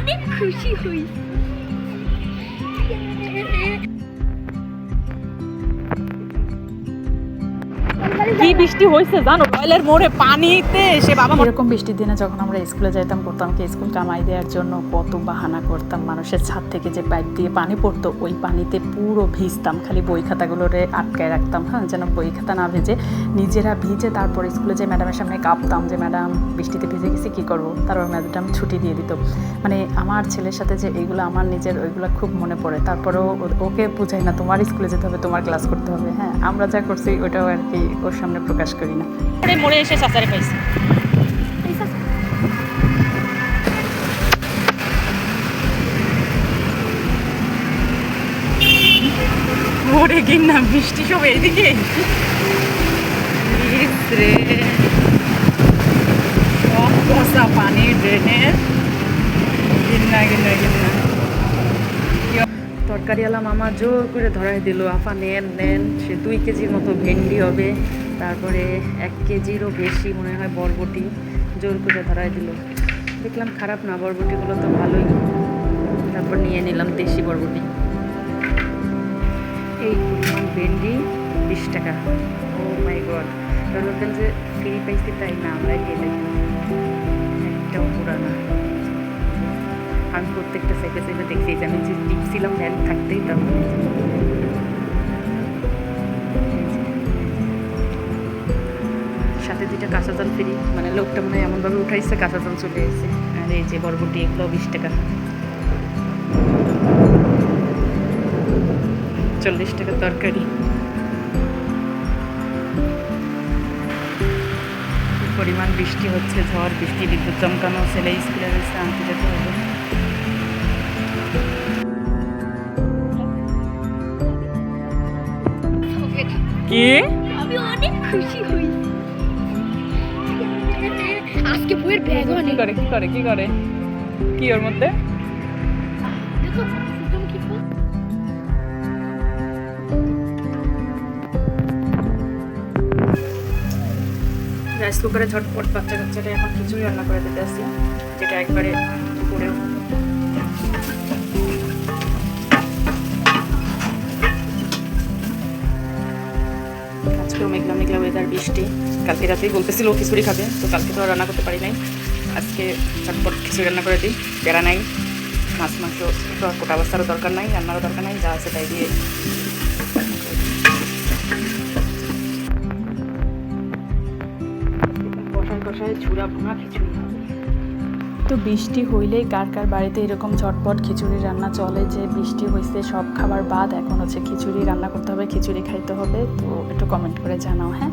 অনেক খুশি হই। কি বৃষ্টি হয়েছে জানো, রয়্যালের মোড়ে পানিতে সে বাবা। এরকম বৃষ্টির দিনে যখন আমরা স্কুলে যাইতাম, করতাম কি স্কুল কামাই দেওয়ার জন্য কত বাহানা করতাম। মানুষের ছাদ থেকে যে পাইপ দিয়ে পানি পড়তো, ওই পানিতে পুরো ভিজতাম। খালি বই খাতাগুলোরে আটকায় রাখতাম, হ্যাঁ, যেন বই খাতা না ভিজে। নিজেরা ভিজে তারপর স্কুলে যে ম্যাডামের সামনে কাঁপতাম যে ম্যাডাম বৃষ্টিতে ভিজে গেছি, কী করবো। তারপর ম্যাডাম ছুটি দিয়ে দিত। মানে আমার ছেলের সাথে যে এইগুলো আমার নিজের, ওইগুলো খুব মনে পড়ে। তারপরেও ওকে বুঝাই না তোমার স্কুলে যেতে হবে, তোমার ক্লাস করতে হবে। হ্যাঁ, আমরা যা করছি ওটাও আর কি ওর সামনে প্রকাশ করি না। মোড়ে এসে চাচারে পাইছি। মোড়ে গিয়ে না বৃষ্টি সব এইদিকে রে, সব কষা পানি ড্রেনের। তরকারিওয়ালা মামা জোর করে ধরাই দিল, আফা নেন নেন। সে 2 কেজির মতো ভেন্ডি হবে, তারপরে 1 কেজিরও বেশি মনে হয় বরবটি, জোর করে ধরাই দিল। দেখলাম খারাপ না, বরবটিগুলো তো ভালোই। তারপর নিয়ে নিলাম দেশি বরবটি। এই পরিমাণ ভেন্ডি 20 টাকা। ও মাই গড, বলতেন যে ফ্রি পাইছি তাই না, আমরা গেলে একটাও পুরানা। আমি প্রত্যেকটা সাইডে সাইডে দেখছি যে আমি যে টিপছিলাম ফ্যান থাকতেই, তারপর সাথে 2টা কাঁচা জল ফ্রি। মানে লোকটা মনে হয় এমনভাবে উঠাইছে কাঁচা জল চলে এসেছে। আর এই যে বরবটি, এগুলো 20 টাকা। 40 টাকা তরকারি। পরিমাণ বৃষ্টি হচ্ছে, ঝড় বৃষ্টি, বিদ্যুৎ চমকানো। ছেলে স্কুলে রয়েছে, আনতে যেতে হবে। কি আমি অনেক খুশি হই আজকে। বইয়ের ব্যাগও কি অনেক। করে কি করে কি করে কি ওর মধ্যে? দেখো তুমি কি বল। রাইস কুকারে ঝটপট বাচ্চা কাচ্চাটা এখন খিচুড়ি রান্না করে দিতে আসি, যেটা একবারে দুপুরেও। আজকেও মেঘলা মেঘলা ওয়েদার, বৃষ্টি। কালকে রাতেই বলতেছিল খিচুড়ি খাবে, তো কালকে তো রান্না করতে পারি নাই। আজকে ঝটপট খিচুড়ি রান্না করে দিই। বেড়া নাই, মাছ মাংস কোটা অবস্থারও দরকার নাই, রান্নারও দরকার নাই, যা আছে তাই দিয়ে। কষায় কষায় ঝুরা ভুনা খিচুড়ি হবে। তো বৃষ্টি হইলেই কার কার বাড়িতে এরকম ঝটপট খিচুড়ি রান্না চলে, যে বৃষ্টি হয়েছে সব খাবার বাদ এখন হচ্ছে খিচুড়ি রান্না করতে হবে, খিচুড়ি খাইতে হবে। তো একটু কমেন্ট করে জানাও, হ্যাঁ।